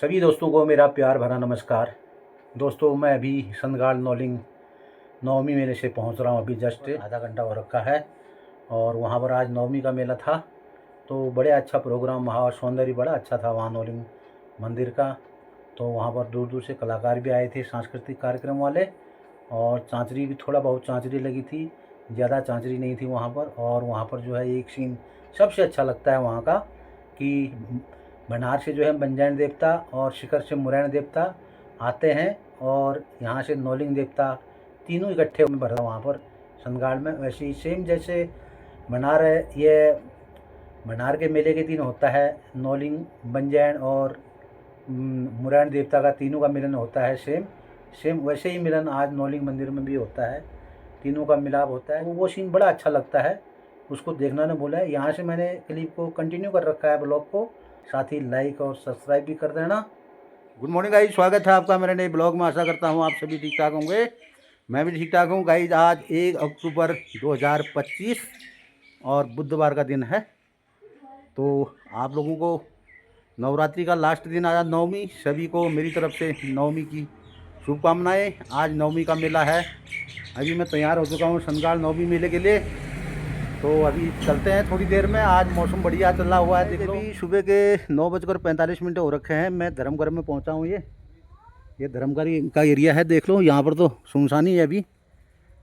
सभी दोस्तों को मेरा प्यार भरा नमस्कार। दोस्तों मैं अभी संदगाड़ नौलिंग नवमी मेले से पहुंच रहा हूं। अभी जस्ट आधा घंटा हो रखा है और वहां पर आज नवमी का मेला था, तो बड़े अच्छा प्रोग्राम, वहाँ सौंदर्य बड़ा अच्छा था वहाँ नौलिंग मंदिर का। तो वहाँ पर दूर दूर से कलाकार भी आए थे, सांस्कृतिक कार्यक्रम वाले, और चांचरी भी थोड़ा बहुत चांचरी लगी थी, ज़्यादा चांचरी नहीं थी वहाँ पर। और वहाँ पर जो है एक सीन सबसे अच्छा लगता है वहाँ का कि भनार से जो है बंजायन देवता और शिखर से मुरैन देवता आते हैं और यहाँ से नौलिंग देवता, तीनों इकट्ठे में भरा वहाँ पर संदगाड़ में। वैसे ही सेम जैसे भनार है, ये भनार के मेले के दिन होता है नौलिंग, बंजायन और मुरैन देवता का तीनों का मिलन होता है। सेम वैसे ही मिलन आज नौलिंग मंदिर में भी होता है, तीनों का मिलाप होता है। वो सीन बड़ा अच्छा लगता है, उसको देखना न भूलें। यहाँ से मैंने क्लिप को कंटिन्यू कर रखा है ब्लॉग को, साथ ही लाइक और सब्सक्राइब भी कर देना। गुड मॉर्निंग गाइज, स्वागत है आपका मेरे नए ब्लॉग में। आशा करता हूँ आप सभी ठीक ठाक होंगे, मैं भी ठीक ठाक हूँ गाइज। आज 1 अक्टूबर 2025 और बुधवार का दिन है। तो आप लोगों को नवरात्रि का लास्ट दिन आया नवमी, सभी को मेरी तरफ से नवमी की शुभकामनाएं। आज नवमी का मेला है। अभी मैं तैयार हो चुका हूँ संदगाड़ नवमी मेले के लिए, तो अभी चलते हैं थोड़ी देर में। आज मौसम बढ़िया चला हुआ है, देख लो। सुबह के 9:45 हो रखे हैं। मैं धर्मगढ़ में पहुंचा हूं। ये धर्मगढ़ का एरिया है, देख लो। यहाँ पर तो सुनसानी है, अभी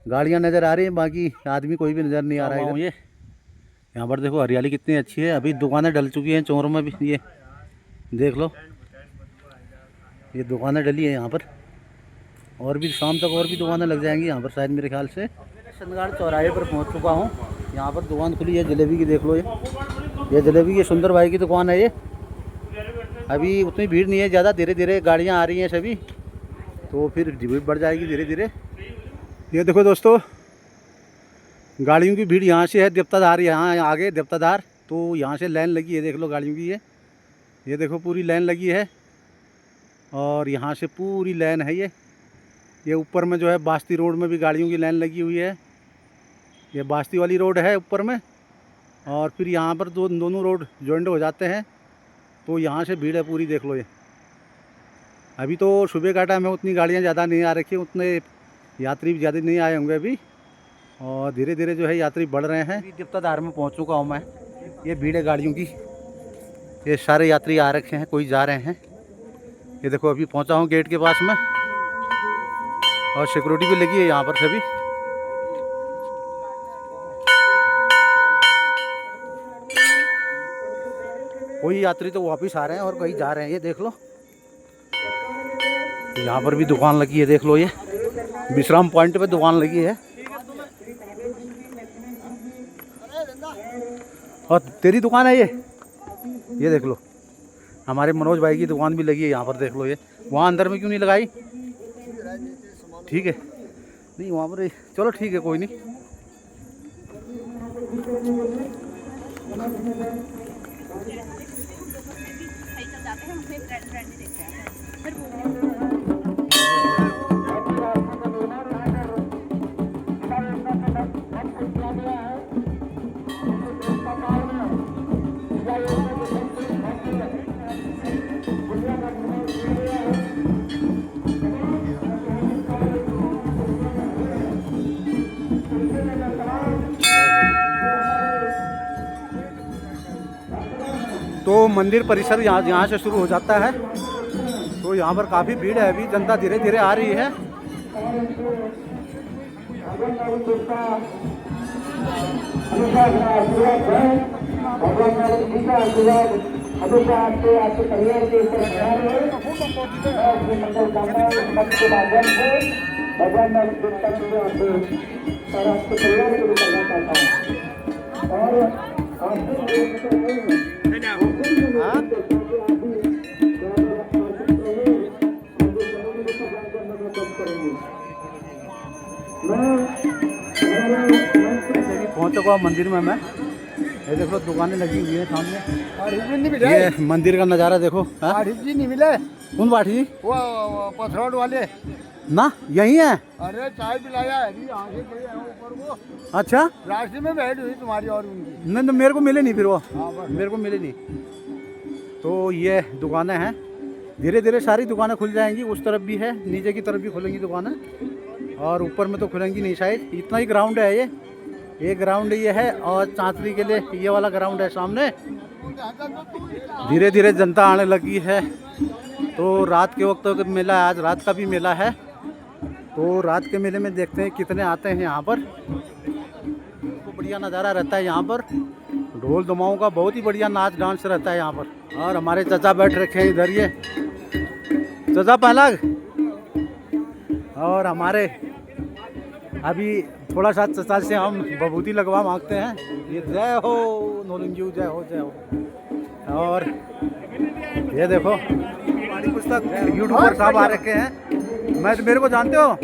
गाड़ियां नज़र आ रही हैं, बाकी आदमी कोई भी नज़र नहीं आ रहा है। ये यहाँ पर देखो हरियाली कितनी अच्छी है। अभी दुकानें डल चुकी हैं चौरों में भी, ये देख लो, ये दुकानें डली है यहाँ पर। और भी शाम तक और भी दुकानें लग जाएंगी यहाँ पर शायद, मेरे ख्याल से। संदगाड़ चौराहे पर पहुँच चुका हूँ। यहाँ पर दुकान खुली है जलेबी की, देख लो। ये जलेबी की सुंदर भाई की दुकान है ये। अभी उतनी भीड़ नहीं है ज़्यादा, धीरे धीरे गाड़ियाँ आ रही हैं सभी, तो फिर भीड़ बढ़ जाएगी धीरे धीरे। ये देखो दोस्तों, गाड़ियों की भीड़ यहाँ से है देवताधार, यहाँ आगे देवताधार, तो यहाँ से लाइन लगी है, देख लो गाड़ियों की। ये देखो पूरी लाइन लगी है और यहाँ से पूरी लाइन है। ये ऊपर में जो है बास्ती रोड में भी गाड़ियों की लाइन लगी हुई है। ये बास्ती वाली रोड है ऊपर में, और फिर यहाँ पर दोनों रोड जॉइंट हो जाते हैं, तो यहाँ से भीड़ है पूरी, देख लो। ये अभी तो सुबह का टाइम है, उतनी गाड़ियाँ ज़्यादा नहीं आ रखी, उतने यात्री भी ज़्यादा नहीं आए होंगे अभी, और धीरे धीरे जो है यात्री बढ़ रहे हैं। देवताधार में पहुँच चुका हूँ मैं। ये भीड़ है गाड़ियों की, ये सारे यात्री आ रखे हैं, कोई जा रहे हैं। ये देखो अभी पहुँचा हूँ गेट के पास में, और सिक्योरिटी भी लगी है यहाँ पर सभी। कोई यात्री तो वापस आ रहे हैं और कहीं जा रहे हैं, ये देख लो। यहाँ पर भी दुकान लगी है, देख लो। ये विश्राम पॉइंट पे दुकान लगी है। और तेरी दुकान है ये देख लो। हमारे मनोज भाई की दुकान भी लगी है यहाँ पर, देख लो। ये वहाँ अंदर में क्यों नहीं लगाई? ठीक है, नहीं वहाँ पर, चलो ठीक है, कोई नहीं। तो मंदिर परिसर यहाँ से शुरू हो जाता है, तो यहाँ पर काफ़ी भीड़ है। अभी जनता धीरे धीरे आ रही है। पहुंच चुका मंदिर में मैं। ये देखो दुकानें लगी हुई है सामने। ये मंदिर का नज़ारा देखो। जी नहीं मिले। कौन बाठी जी? वो पथरोड वाले ना, यही है। अरे चाय पिलाया है अभी, यहाँ से गए हैं ऊपर को। अच्छा, रास्ते में भेंट हुई तुम्हारी और उनकी। नहीं तो मेरे को मिले नहीं फिर वो। हाँ, मेरे को मिले नहीं। तो ये दुकानें हैं, धीरे धीरे सारी दुकानें खुल जाएंगी। उस तरफ भी है, नीचे की तरफ भी खुलेंगी दुकानें, और ऊपर में तो खुलेंगी नहीं शायद। इतना ही ग्राउंड है ये ग्राउंड ये है, और चांचरी के लिए ये वाला ग्राउंड है सामने। धीरे धीरे जनता आने लगी है। तो रात के वक्त तो मेला है, आज रात का भी मेला है। तो रात के मेले में देखते हैं कितने आते हैं यहाँ पर। तो बढ़िया नज़ारा रहता है यहाँ पर, ढोल धमाओं का बहुत ही बढ़िया नाच डांस रहता है यहाँ पर। और हमारे चाचा बैठ रखे हैं इधर, ये चाचा पहलग। और हमारे अभी थोड़ा सा चाचा से हम बबूती लगवा मांगते हैं। ये जय हो नोलिंगू, जय हो जय हो। और ये देखो पुस्तक यूट्यूबर साहब आ रखे हैं। मैं तो मेरे को जानते हो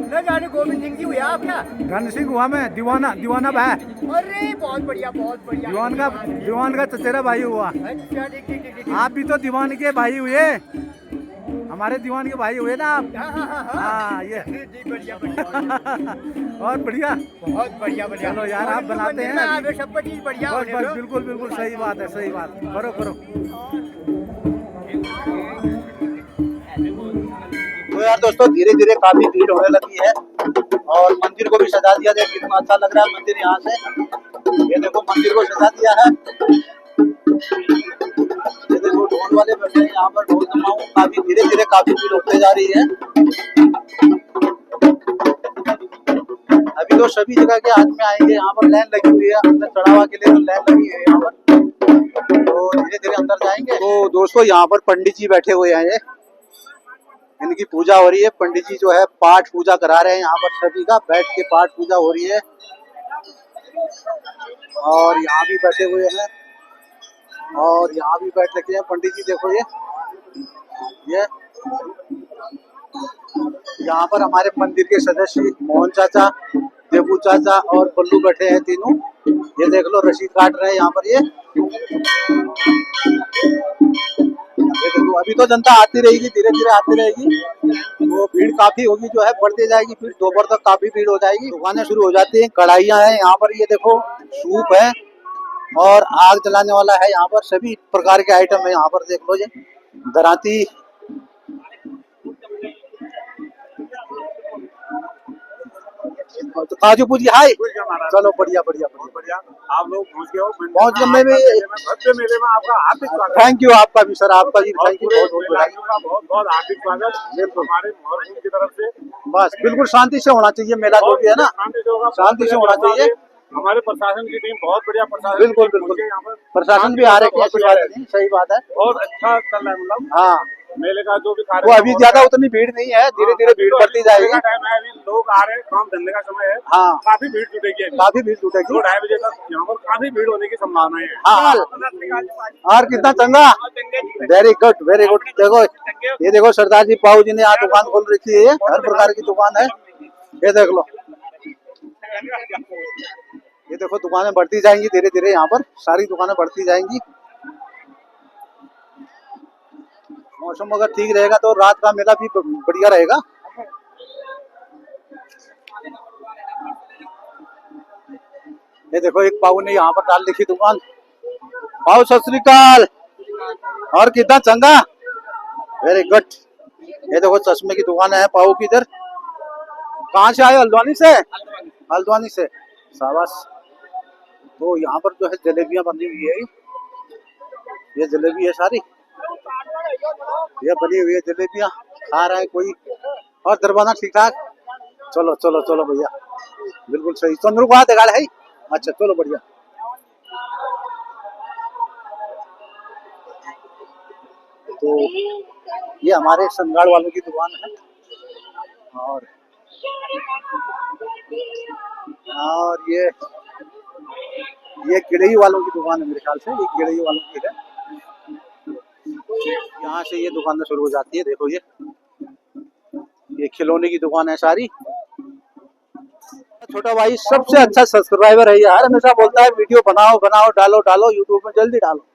न जाने गोविंद सिंह जी हुआ आप क्या? घन सिंह हुआ मैं, दीवाना भाई। अरे बहुत बढ़िया बहुत बढ़िया। दीवान का चचेरा भाई हुआ। अच्छा ठीक। आप भी तो दीवान के भाई हुए, हमारे दीवान के भाई हुए ना आप। हाँ ये बढ़िया और बढ़िया, बहुत बढ़िया बढ़िया। चलो यार आप बनाते हैं सब चीज बढ़िया। बस बिल्कुल बिल्कुल सही बात है, सही बात। करो तो यार दोस्तों धीरे धीरे काफी भीड़ होने लगी है, और मंदिर को भी सजा दिया। देखो कितना अच्छा लग रहा है मंदिर यहाँ से। ये देखो मंदिर को सजा दिया है। ये देखो ढोल वाले बैठे हैं यहाँ पर, ढोल धमाओ। काफी धीरे धीरे काफी भीड़ होते जा रही है। अभी तो सभी जगह के आदमी आएंगे। यहाँ पर लाइन लगी हुई है, अंदर चढ़ावा के लिए तो लाइन लगी हुई है यहाँ पर। तो धीरे धीरे अंदर जाएंगे। तो दोस्तों यहाँ पर पंडित जी बैठे हुए हैं, इनकी पूजा हो रही है। पंडित जी जो है पाठ पूजा करा रहे हैं यहाँ पर, सभी का बैठ के पाठ पूजा हो रही है। और यहाँ भी बैठे हुए हैं, और यहाँ भी बैठ रखे हैं पंडित जी। देखो ये यहाँ पर हमारे मंदिर के सदस्य मोहन चाचा, देवू चाचा और बल्लू बैठे हैं तीनों। ये देख लो रसीद काट रहे हैं यहाँ पर। ये देखो अभी तो जनता आती रहेगी, धीरे धीरे आती रहेगी। वो भीड़ काफी होगी, जो है बढ़ती जाएगी। फिर दोपहर तक काफी भीड़ हो जाएगी। दुकानें शुरू हो जाती हैं। कढ़ाइयाँ हैं यहाँ पर, ये देखो सूप है, और आग जलाने वाला है यहाँ पर। सभी प्रकार के आइटम है यहाँ पर। देख लो ये दराती, तो काजू पूजी। हाय चलो बढ़िया बढ़िया बढ़िया। आप लोग पहुँच गए मेले में आपका हार्दिक स्वागत। थैंक यू आपका भी सर, आपका भी थैंक यू। बहुत बहुत हार्दिक स्वागत हमारे मोहरपुर की तरफ से। बस बिल्कुल शांति से होना चाहिए मेला जो भी है ना, शांति से होना चाहिए। हमारे प्रशासन की टीम बहुत बढ़िया प्रशासन। बिल्कुल बिल्कुल प्रशासन भी आ रहे हैं, ऐसी बात नहीं, सही बात है। बहुत अच्छा चल रहा है मतलब। हाँ मेले का जो भी वो अभी ज्यादा उतनी भीड़ नहीं है, धीरे धीरे भीड़ बढ़ती जाएगी। टाइम है, अभी लोग आ रहे हैं, काम धंधे का समय है। हाँ काफी भीड़ जुटेगी, काफी भीड़ जुटेगी। 2-2:30 बजे तक यहाँ पर काफी भीड़ होने की संभावना है। हाँ और कितना चंगा, वेरी गुड वेरी गुड। देखो ये देखो सरदार जी पाऊ जी ने यहाँ दुकान खोल रखी है, हर प्रकार की दुकान है। ये देख लो, ये देखो दुकानें बढ़ती जाएंगी धीरे धीरे। यहाँ पर सारी दुकानें बढ़ती जाएंगी। मौसम अगर ठीक रहेगा तो रात का मेला भी बढ़िया रहेगा। ये देखो एक पाऊ ने यहाँ पर डाल रखी दुकान। पाऊ सत श्री अकाल, और कितना चंगा, वेरी गुड। ये देखो चश्मे की दुकान है पाऊ की इधर। कहाँ से आए? हल्द्वानी से। हल्द्वानी से, शाबाश। तो यहाँ पर जो है जलेबियां बनी हुई है, ये जलेबी है सारी, ये बनी हुई है जलेबियां खा रहा है कोई। और दरबाना ठीक ठाक। चलो चलो चलो भैया, बिल्कुल सही। चंद्रू को हाथ दिखा है। अच्छा चलो बढ़िया। तो ये हमारे संगाड़ वालों की दुकान है, और ये गिड़ई वालों की दुकान है मेरे ख्याल से। ये गिड़ई वालों की है। यहाँ से ये दुकानें शुरू हो जाती है। देखो ये खिलौने की दुकान है सारी। छोटा भाई सबसे अच्छा सब्सक्राइबर है यार, हमेशा बोलता है वीडियो बनाओ बनाओ, डालो डालो यूट्यूब में, जल्दी डालो।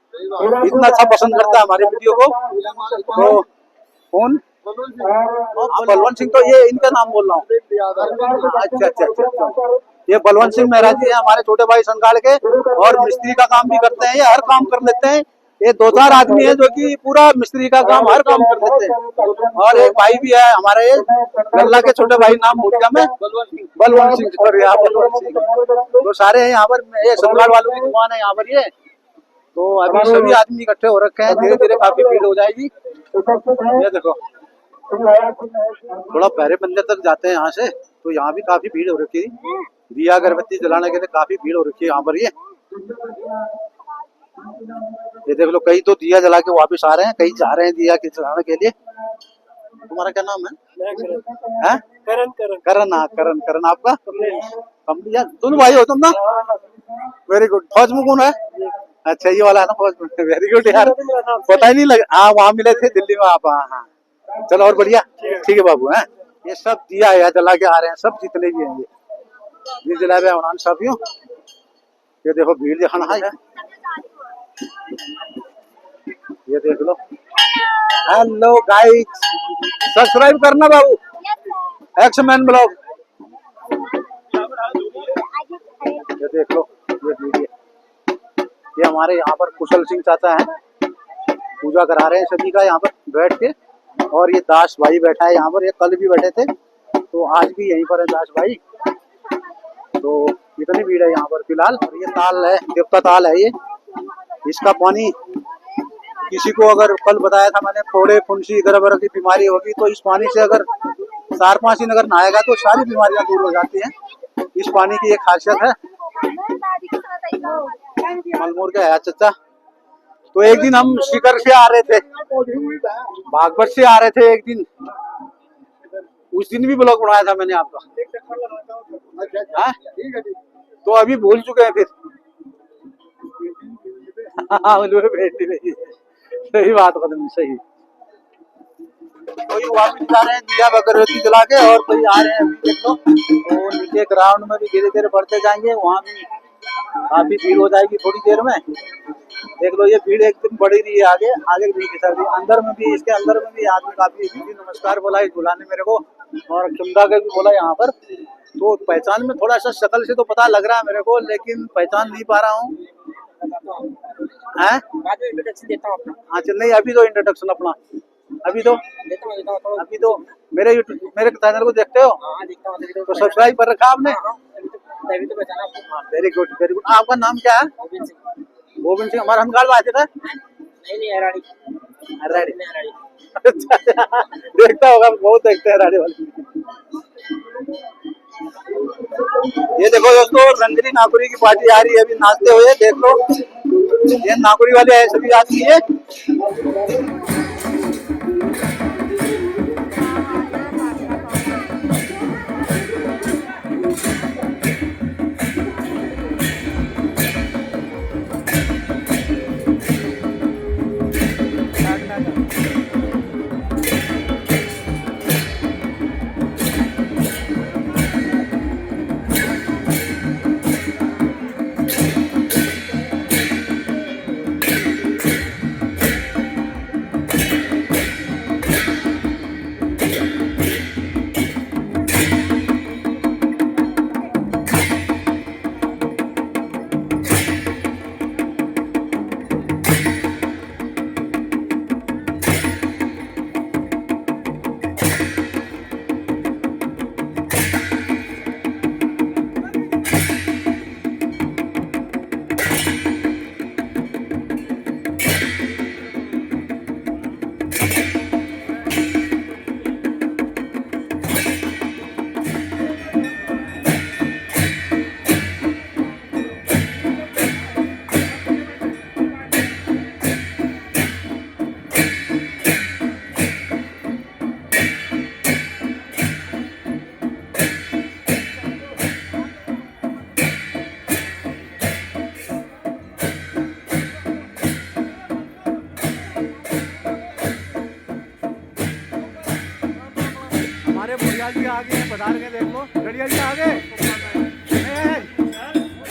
इतना अच्छा पसंद करता है हमारे वीडियो को। तो कौन? बलवंत सिंह, तो ये इनका नाम बोल रहा हूँ। अच्छा अच्छा अच्छा, ये बलवंत सिंह मेहरा जी है हमारे छोटे भाई संगाड़ के, और मिस्त्री का काम भी करते हैं। ये हर काम कर लेते हैं, ये 2-4 आदमी है जो कि पूरा मिस्त्री का काम हर काम कर देते हैं। और एक भाई भी है हमारे, ये गल्ला के छोटे भाई, नाम भूल गया मैं, बलवंत सिंह, बलवंत सिंह। तो सारे हैं यहाँ पर, ये संगाड़ वालों की दुकान है यहाँ पर ये। तो अभी सभी आदमी इकट्ठे हो रखे हैं, धीरे धीरे काफी भीड़ हो जाएगी। ये देखो थोड़ा पहरे बंदे तक जाते हैं यहाँ से, तो यहाँ भी काफी भीड़ हो रखी है। दिया अगरबत्ती जलाने के लिए काफी भीड़ हो रखी है यहाँ पर। ये देख लो, कई तो दिया जला के वापिस आ रहे हैं, कई जा रहे हैं दिया के जलाने के लिए। तुम्हारा क्या नाम है? करण। करण, हाँ करण। करण आपका? कमलेश। यार तुम भाई हो तुम ना? Very good. फौज में कौन है? अच्छा ये वाला है ना फौज में। वेरी गुड यार, पता ही नहीं लगा। हाँ वहाँ मिले थे दिल्ली में आप। हाँ चलो और बढ़िया, ठीक है बाबू। है ये सब दिया है जला के आ रहे हैं, सब जितने भी हैं ये जला रहे हैं सब यूं। ये देखो भीड़ दिखाना है, ये देख लो। हेलो गाइस, सब्सक्राइब करना बाबू, एक्समैन ब्लॉग। ये देख लो, ये वीडियो, ये हमारे यहाँ पर कुशल सिंह चाचा हैं, पूजा करा रहे हैं सभी का यहाँ पर बैठ के। और ये दास भाई बैठा है यहाँ पर, ये कल भी बैठे थे तो आज भी यहीं पर है दास भाई। तो इतनी भीड़ है यहाँ पर फिलहाल। और ये ताल है, देवता ताल है ये। इसका पानी किसी को अगर कल बताया था मैंने, फोड़े फुंसी गर्भ की बीमारी होगी तो इस पानी से अगर 4-5 दिन अगर नहाएगा तो सारी बीमारियां दूर हो जाती हैं। इस पानी की एक खासियत है। मलमूर का है चाचा। तो एक दिन हम शिकर से आ रहे थे, बागपत से आ रहे थे एक दिन, उस दिन भी ब्लॉग बनाया था मैंने आपका। हाँ? तो अभी भूल चुके हैं फिर। सही बात कदम, सही। कोई वापस जा रहे हैं दिया अगरबत्ती जला के, और कोई आ रहे हैं अभी देख लो। तो नीचे ग्राउंड में भी धीरे धीरे बढ़ते जाएंगे, वहाँ भी काफी भीड़ हो जाएगी थोड़ी देर में। देख लो ये भीड़ एकदम बढ़ी रही है, आगे आगे भी अंदर में भी, इसके अंदर में भी आदमी काफी नमस्कार बोला इस बुलाने मेरे को, और चुमदा का भी बोला यहाँ पर। तो पहचान में थोड़ा सा शक्ल से तो पता लग रहा है मेरे को, लेकिन पहचान नहीं पा रहा हूँ। इंट्रोडक्शन देता हूँ अपना। हाँ चल, नहीं अभी तो इंट्रोडक्शन अपना, अभी तो मेरे चैनल को देखते हो? तो सब्सक्राइब कर रखा आपने? Very good very good. आपका नाम क्या है? गोविंद सिंह। हमारा हमगाल बात है? नहीं हराड़ी। देखता होगा, बहुत देखते हैं हराड़ी वाले। ये देखो दोस्तों, रंगरी नाकुरी की पार्टी आ रही है अभी नाचते हुए, देख लो। ये नाकुरी वाले है सभी आदमी है। जी आगे हैं, पधार के देख लो। गड़िया जी आगे,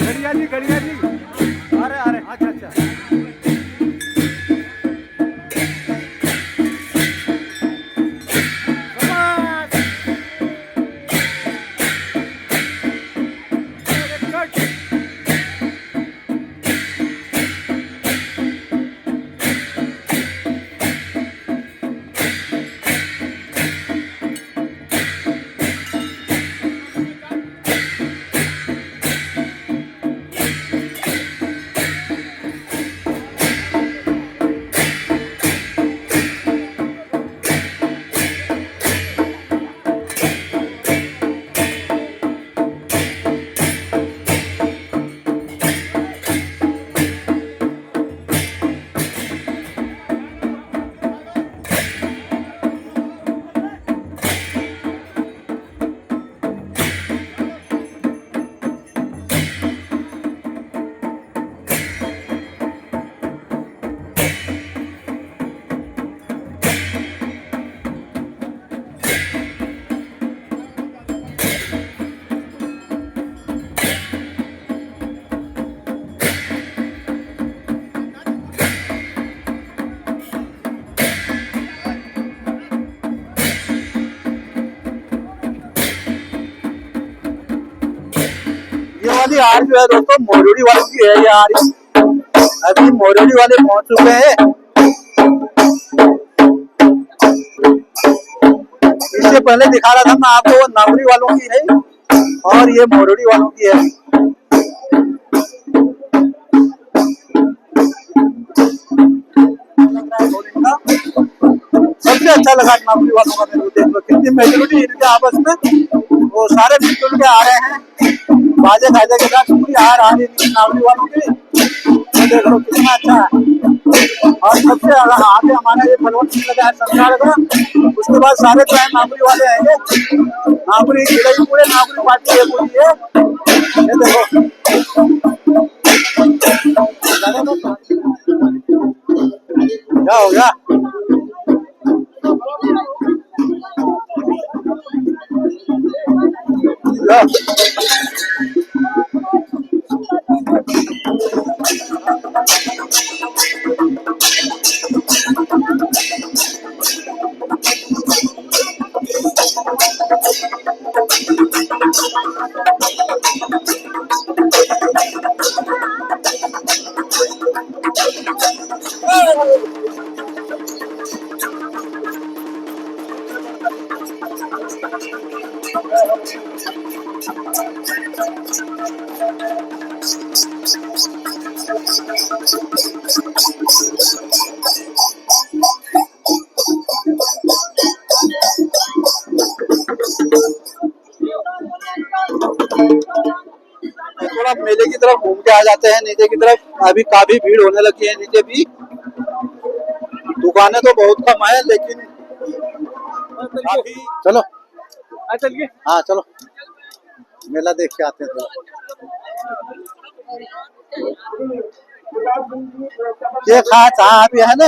गड़िया जी अरे अच्छा। वाली हार जो है दोस्तों मोरडी वालों की है ये हार। अभी मोरडी वाले पहुंच चुके हैं। इससे पहले दिखा रहा था मैं आपको वो नागरी वालों की है और ये मोरडी वालों की है। सबसे अच्छा लगा नागरी वालों का मेरे को। देख लो कितनी मेजोरिटी इनके आपस में, वो सारे मिलजुल के आ रहे हैं बाजे गाजे के साथ। पूरी हार आ रही नागरी वालों की, तो देख लो कितना अच्छा है। और सबसे आगे हमारा ये बलवंत सिंह लगा है संसार का। उसके बाद सारे जो है नागरी वाले आएंगे। नागरी खिलाई पूरे नागरी पार्टी है पूरी है। ये देखो क्या हो गया। थोड़ा मेले की तरफ घूम के आ जाते हैं नीचे की तरफ। अभी काफी भीड़ होने लगी है नीचे भी। दुकानें तो बहुत कम है लेकिन काफी। चलो चलिए। हाँ चलो मेला देख के आते हैं थोड़ा। ये खा चाह भी है ना,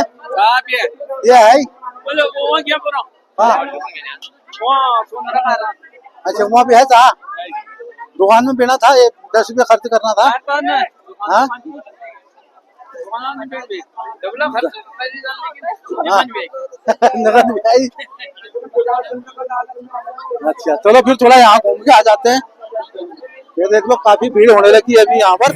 ये है। हाँ अच्छा वहाँ भी है चाह। दुकान में पीना था, ये 10 रुपये खर्च करना था। हाँ नगद भी आई। अच्छा चलो फिर थोड़ा यहाँ घूम के आ जाते हैं। ये देख लो काफी भीड़ होने लगी है अभी यहाँ पर।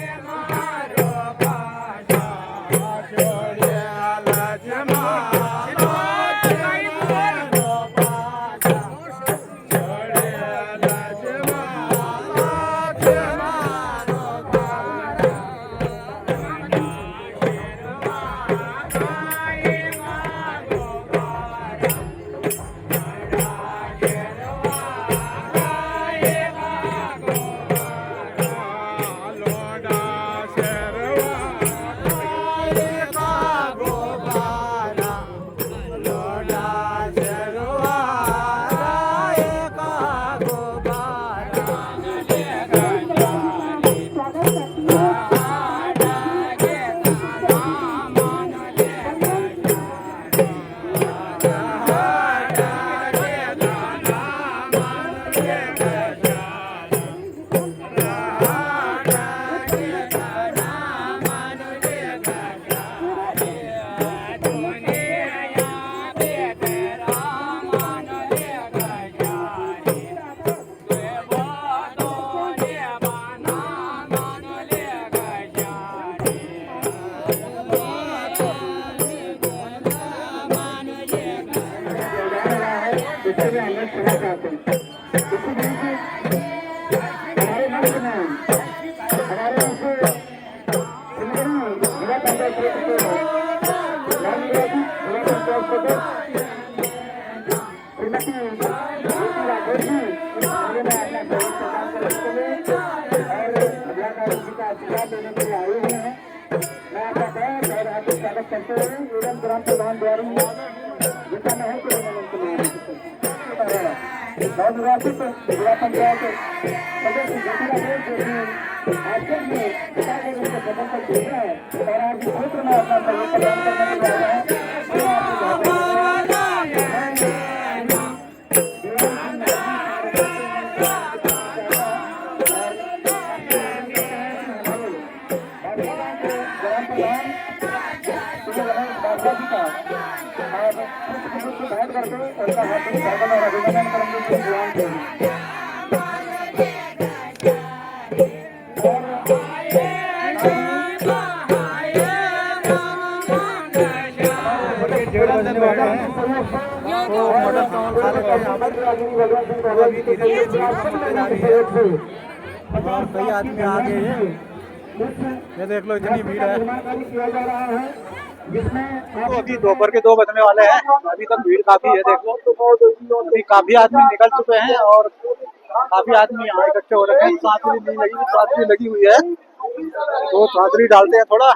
और 1:30 बजने वाले हैं तो मटन चावल खा लेते हैं यहाँ पर। तो अभी धीरे धीरे भीड़ बढ़ते जा रही है और कई आदमी आ गए हैं। ये देख लो इतनी भीड़ है। तो अभी दोपहर के 2 बजने वाले हैं, अभी तक भीड़ काफी है। देख लो अभी काफी आदमी निकल चुके हैं और काफी आदमी यहाँ इकट्ठे हो रखे हैं। चादरी नहीं लगी, चादरी लगी हुई है तो चादरी डालते हैं थोड़ा।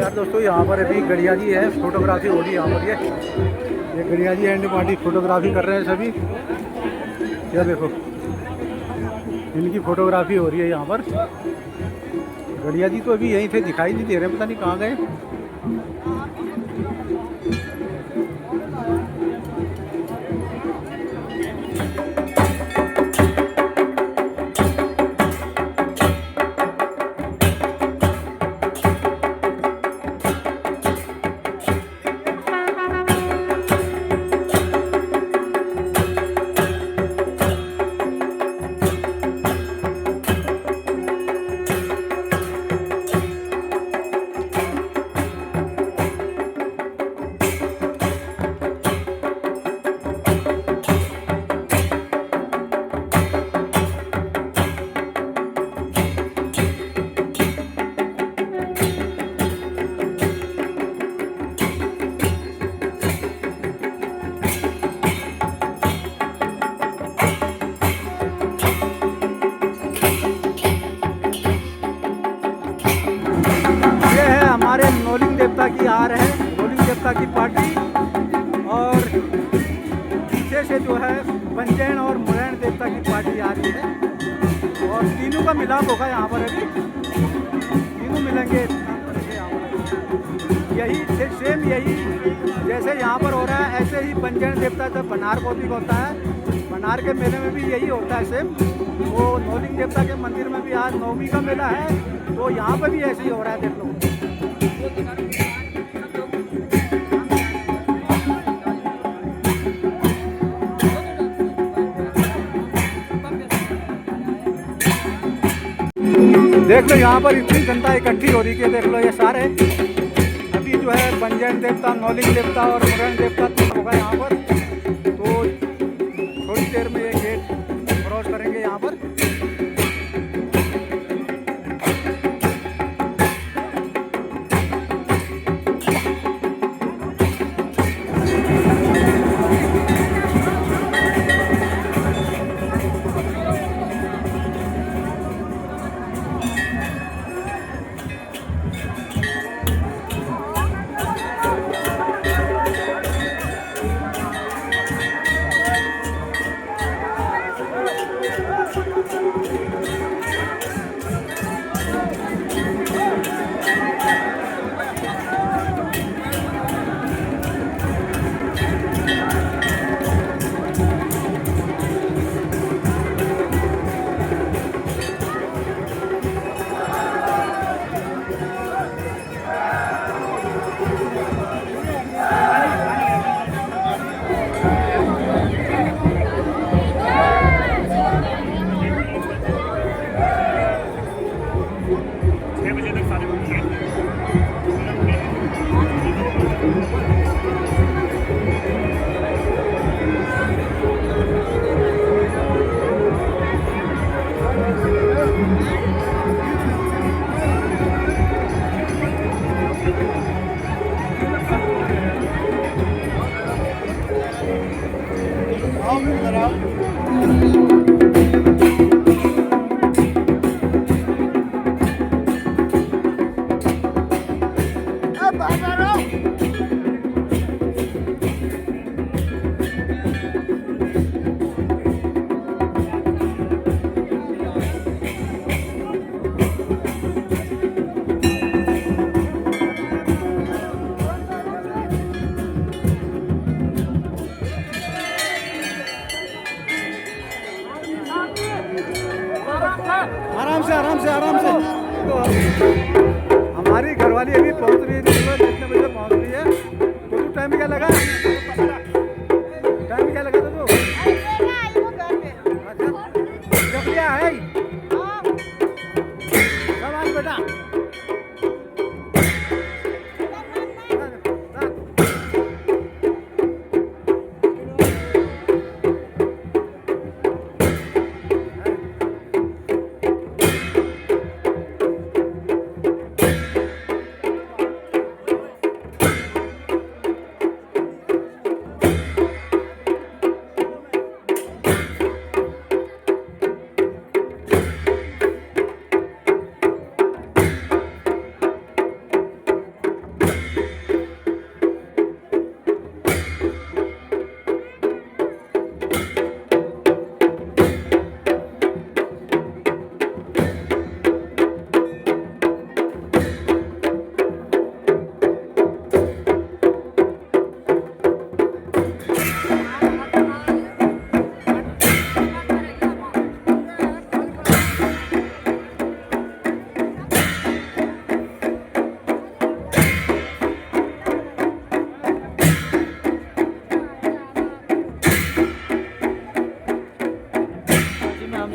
दोस्तों यहाँ पर अभी गड़िया जी है, फोटोग्राफी हो रही है यहाँ पर। ये गड़िया जी एंड पार्टी फोटोग्राफी कर रहे हैं सभी। यह देखो इनकी फोटोग्राफी हो रही है यहाँ पर। गड़िया जी तो अभी यहीं थे, दिखाई नहीं दे रहे, पता नहीं कहाँ गए। हमारे नौलिंग देवता की आ रहे हैं, नौलिंग देवता की पार्टी। और पीछे से जो है पंजैन और मुरैन देवता की पार्टी आ रही है और तीनों का मिलाप होगा यहाँ पर। अभी तीनों मिलेंगे यहाँ पर। यही सेम यही जैसे यहाँ पर हो रहा है ऐसे ही पंजैन देवता जब बनार पौती होता है, बनार के मेले में भी यही होता है सेम। वो नौलिंग देवता के मंदिर में भी आज नवमी का मेला है तो यहाँ पर भी ऐसे ही हो रहा है। देख लो देख लो यहाँ पर इतनी जनता इकट्ठी हो रही है। देख लो ये सारे अभी जो है पंजैन देवता, नौलिंग देवता और मुरैन देवता तीन होगा यहाँ पर। तो थोड़ी देर में ये गेट क्रॉस करेंगे यहाँ पर। आराम से आराम से आराम से। हमारी घरवाली अभी पहुंच रही है, कितने बजे पहुंच रही है। तो तू टाइम क्या लगा, टाइम क्या लगा तो तू जब क्या है शाबाश बेटा।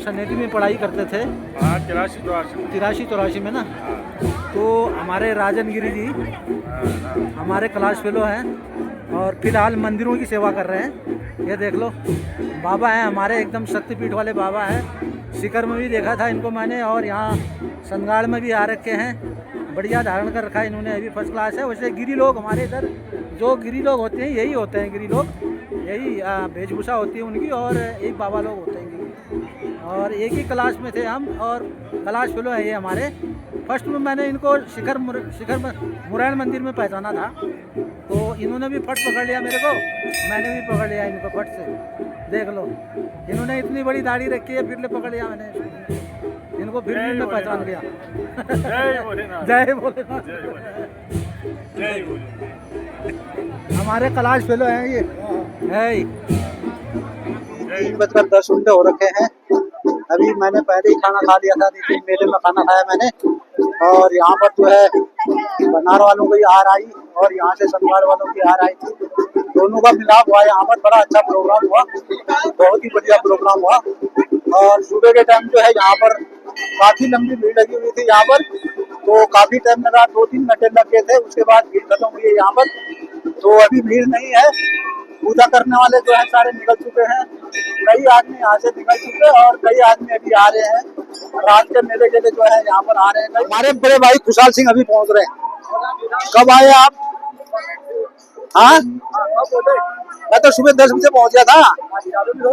सनेटी में पढ़ाई करते थे। हाँ 83-84 में ना। तो हमारे राजन गिरी जी हमारे क्लास फेलो हैं और फिलहाल मंदिरों की सेवा कर रहे हैं। ये देख लो बाबा हैं हमारे, एकदम शक्तिपीठ वाले बाबा हैं। शिखर में भी देखा था इनको मैंने, और यहाँ संगाड़ में भी आ रखे हैं। बढ़िया धारण कर रखा है इन्होंने, अभी फर्स्ट क्लास है। वैसे गिरी लोग हमारे इधर जो गिरी लोग होते हैं यही होते हैं, गिरी लोग यही वेशभूषा होती है उनकी, और एक बाबा लोग होते हैं गिरी। और एक ही क्लास में थे हम, और क्लास फेलो है ये हमारे। फर्स्ट में मैंने इनको शिखर मुरायण मंदिर में पहचाना था, तो इन्होंने भी फट पकड़ लिया मेरे को, मैंने भी पकड़ लिया इनको फट से। देख लो इन्होंने इतनी बड़ी दाढ़ी रखी है, फिर ले पकड़ लिया मैंने इनको, फिर भी मैं पहचान गया। जय भोलेनाथ। हमारे क्लास फेलो हैं ये है। 3:10 हो रखे हैं। अभी मैंने पहले ही खाना खा लिया था, इसी मेले में खाना खाया मैंने। और यहाँ पर जो है बनार वालों की हार आई और यहाँ से संगवाड़ वालों की हार आई थी, दोनों का मिलाप हुआ। यहाँ पर बड़ा अच्छा प्रोग्राम हुआ, बहुत ही बढ़िया प्रोग्राम हुआ। और सुबह के टाइम जो है यहाँ पर काफी लंबी भीड़ लगी हुई थी यहाँ पर, तो काफी टाइम लगा, 2-3 घंटे लग गए थे। उसके बाद भीड़ खत्म हुई है यहाँ पर, तो अभी भीड़ नहीं है। पूजा करने वाले जो है सारे निकल चुके हैं, कई आदमी यहाँ से निकल चुके हैं और कई आदमी अभी आ रहे हैं। रात के मेले के लिए जो है यहाँ पर आ रहे हैं। हमारे बड़े भाई खुशहाल सिंह अभी पहुँच रहे हैं। कब आए आप? हाँ मैं तो सुबह 10 बजे पहुँच गया था। तो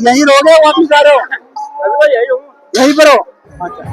यहीं रहोगे, वापस जा रहे हो? यहीं पर हो? अच्छा।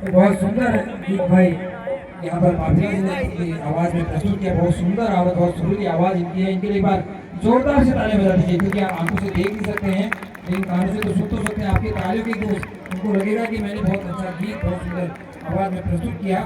बहुत सुंदर गीत भाई यहाँ पर माफिया की आवाज में प्रस्तुत किया। बहुत सुंदर आवाज, बहुत सुरीली आवाज इनकी है। इनके लिए बार जोरदार से तालियां बजा दीजिए, क्योंकि आप आंखों से देख नहीं सकते हैं लेकिन कानों से तो सुन तो सकते हैं। आपकी तालियों की तो उनको लगेगा कि मैंने बहुत अच्छा गीत, बहुत सुंदर आवाज में प्रस्तुत किया।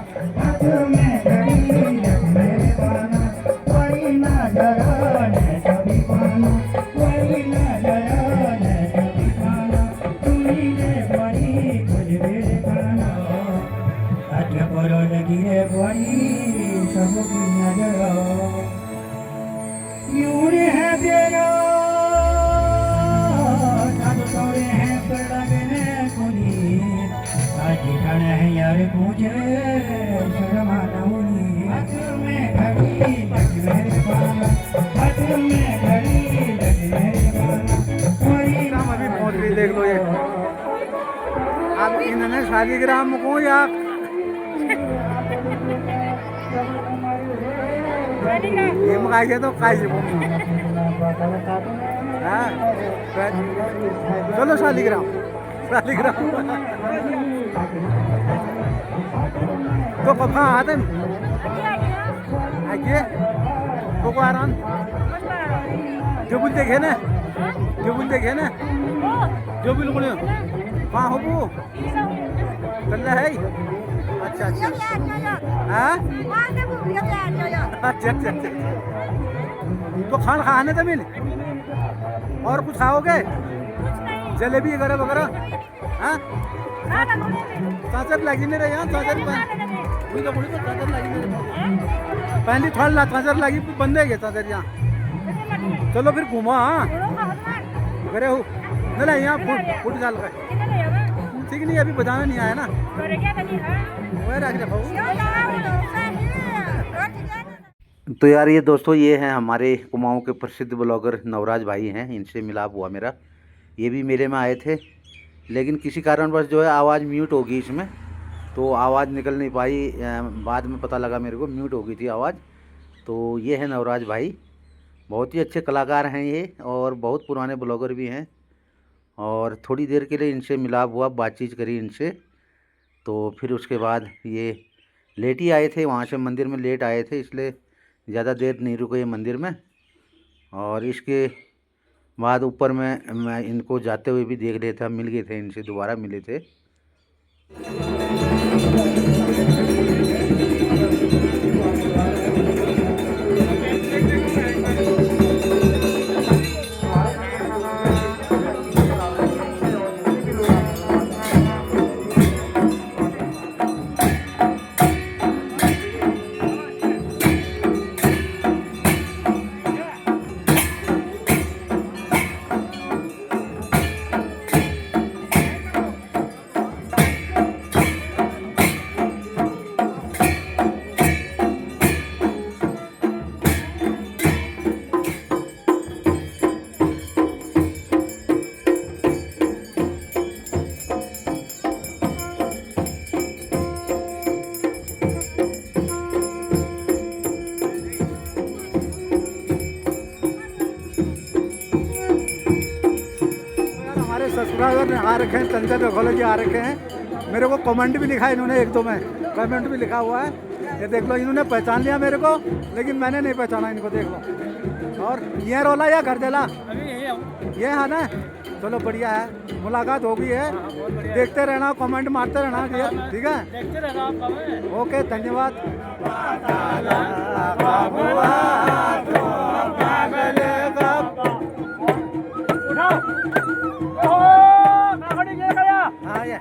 इन्होंने शालीग्राम को या ये मगाई के तो काई हाँ चलो शालीग्राम शालीग्राम तो कहाँ आते आइए को आराम जो बुल देखे ना जो बिल्कुल वहाँ हो वो चल रहा है अच्छा हाँ अच्छा तो खाने तो मिल और कुछ खाओगे जलेबी वगैरह हाँ चाचर लगी नहीं रही यहाँ चाचर चाचर लगी नहीं रही पहली थोड़ा ला चाचर लगी बंद है चाचर यहाँ चलो फिर घूमो हाँ करे हो नहीं यहाँ फुट डाल रहे ठीक नहीं अभी बताना नहीं आया ना तो यार ये दोस्तों ये हैं हमारे कुमाऊं के प्रसिद्ध ब्लॉगर नवराज भाई हैं, इनसे मिलाप हुआ मेरा। ये भी मेले में आए थे लेकिन किसी कारणवश जो है आवाज़ म्यूट हो गई इसमें, तो आवाज़ निकल नहीं पाई। बाद में पता लगा मेरे को म्यूट हो गई थी आवाज़। तो ये है नवराज भाई, बहुत ही अच्छे कलाकार हैं ये और बहुत पुराने ब्लॉगर भी हैं। और थोड़ी देर के लिए इनसे मिलाप हुआ, बातचीत करी इनसे, तो फिर उसके बाद ये लेट ही आए थे, वहाँ से मंदिर में लेट आए थे इसलिए ज़्यादा देर नहीं रुके ये मंदिर में। और इसके बाद ऊपर में मैं इनको जाते हुए भी देख रहे थे, मिल गए थे इनसे, दोबारा मिले थे। सब्सक्राइबर ने आ रखे हैं, चंचल रखोले जी आ रखे हैं। मेरे को कमेंट भी लिखा है इन्होंने, एक दो में कमेंट भी लिखा हुआ है। ये देख लो, इन्होंने पहचान लिया मेरे को लेकिन मैंने नहीं पहचाना इनको, देख लो। और ये रोला या घर देला ये है ना, चलो बढ़िया है, मुलाकात हो गई है। देखते रहना, कमेंट मारते रहना, ठीक है, ओके, धन्यवाद। हाँ ये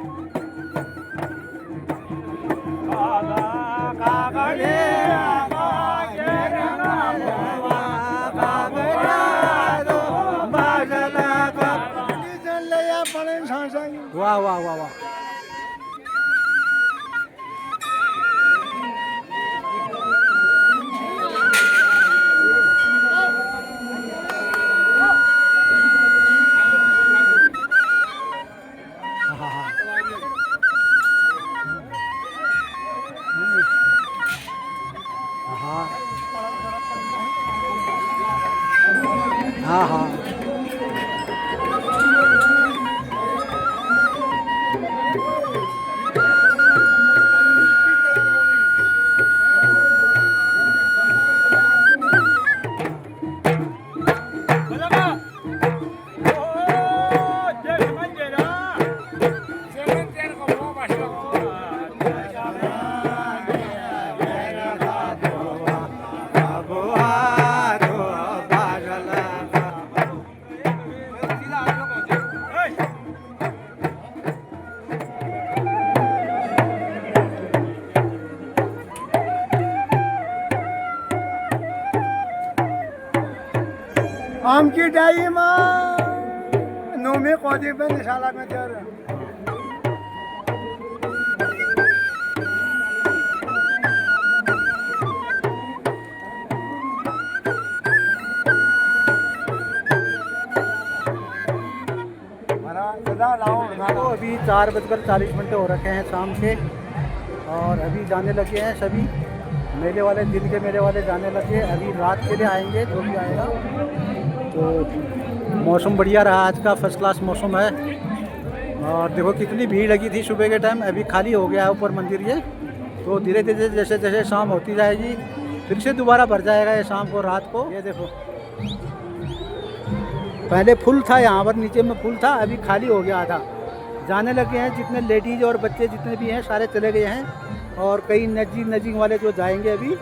वाह वाह वाह वाह। हाँ हाँ आम की डाई माँ नोमे कौदी पे निशाला में चल रहा। हमारा तो अभी 4:40 हो रखे हैं शाम के, और अभी जाने लगे हैं सभी मेले वाले, दिन के मेले वाले जाने लगे। अभी रात के लिए आएंगे जो भी आएगा। तो मौसम बढ़िया रहा आज का, फर्स्ट क्लास मौसम है। और देखो कितनी भीड़ लगी थी सुबह के टाइम, अभी खाली हो गया है ऊपर मंदिर ये। तो धीरे धीरे जैसे जैसे शाम होती जाएगी फिर से दोबारा भर जाएगा ये शाम को, रात को। ये देखो पहले फुल था यहाँ पर, नीचे में फुल था, अभी खाली हो गया आधा। जाने लगे हैं जितने लेडीज और बच्चे जितने भी हैं सारे चले गए हैं, और कई नजीक वाले जो जाएंगे अभी,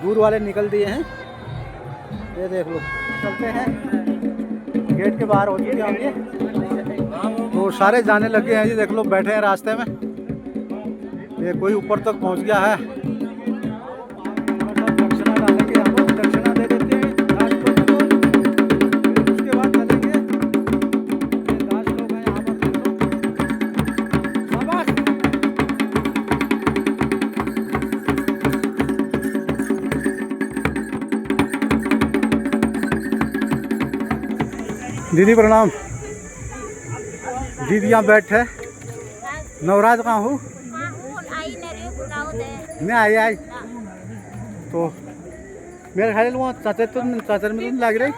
दूर वाले निकल दिए हैं। ये देख लो, चलते हैं, गेट के बाहर हो चुके होंगे तो सारे जाने लगे हैं जी। देख लो बैठे हैं रास्ते में, ये कोई ऊपर तक पहुंच गया है। दक्षिणा डालेंगे यहाँ पर, दक्षिणा दे देते हैं राजपथ को, फिर उसके बाद चलेंगे। ये दास लोग हैं यहाँ पर, शाबाश। दीदी प्रणाम। दीदी यहाँ बैठे, नवराज कहाँ हूँ मैं आई तो मेरे ख्याल वहाँ चाचर में लग रही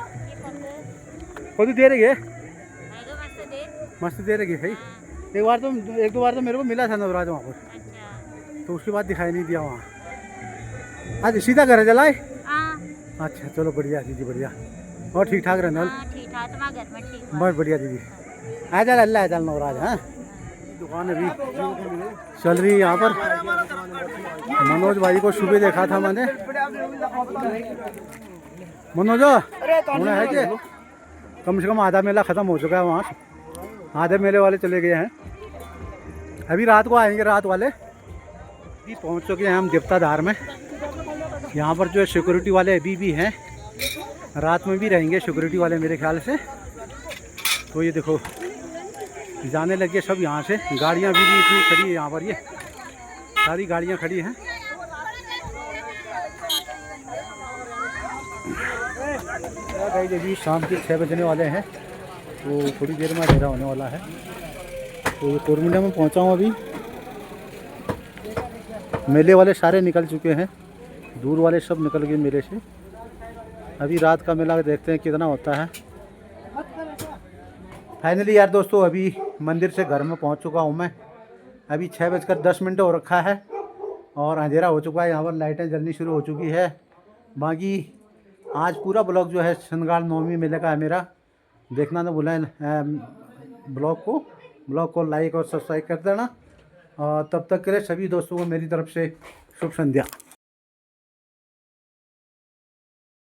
खुद दे रही है, मस्त दे रही है। एक दो बार तो मेरे को मिला था नवराज वहाँ पर, तो उसके बाद दिखाई नहीं दिया वहाँ। आज सीधा घर चलाए। अच्छा चलो बढ़िया दीदी, बढ़िया। और ठीक ठाक रहना? बहुत बढ़िया दीदी। आ जाए अल्लाह चल नवराज। हाँ दुकान अभी चल रही है यहाँ पर। मनोज भाई को सुबह देखा था मैंने। मनोज होना है कि कम से कम आधा मेला ख़त्म हो चुका है वहाँ, आधे मेले वाले चले गए हैं। अभी रात को आएंगे, रात वाले अभी पहुँच चुके हैं हम देवताधार में। यहाँ पर जो सिक्योरिटी वाले अभी भी हैं, रात में भी रहेंगे सिक्योरिटी वाले मेरे ख्याल से। तो ये देखो जाने लगे सब यहाँ से। गाड़ियाँ भी इतनी खड़ी है यहाँ पर, ये सारी गाड़ियाँ खड़ी हैं। गाइस अभी शाम के 6 बजने वाले हैं, तो थोड़ी देर में अंधेरा होने वाला है। तो ये कोरमुंडा में पहुँचा हूँ अभी। मेले वाले सारे निकल चुके हैं, दूर वाले सब निकल गए मेले से। अभी रात का मेला देखते हैं कितना होता है। फाइनली यार दोस्तों अभी मंदिर से घर में पहुंच चुका हूं मैं। अभी 6:10 हो रखा है और अंधेरा हो चुका है। यहाँ पर लाइटें जलनी शुरू हो चुकी है। बाकी आज पूरा ब्लॉग जो है संगाड़ नवमी मेले का है मेरा। देखना ना भूलें ब्लॉग को लाइक और सब्सक्राइब कर देना। और तब तक के लिए सभी दोस्तों को मेरी तरफ से शुभ संध्या।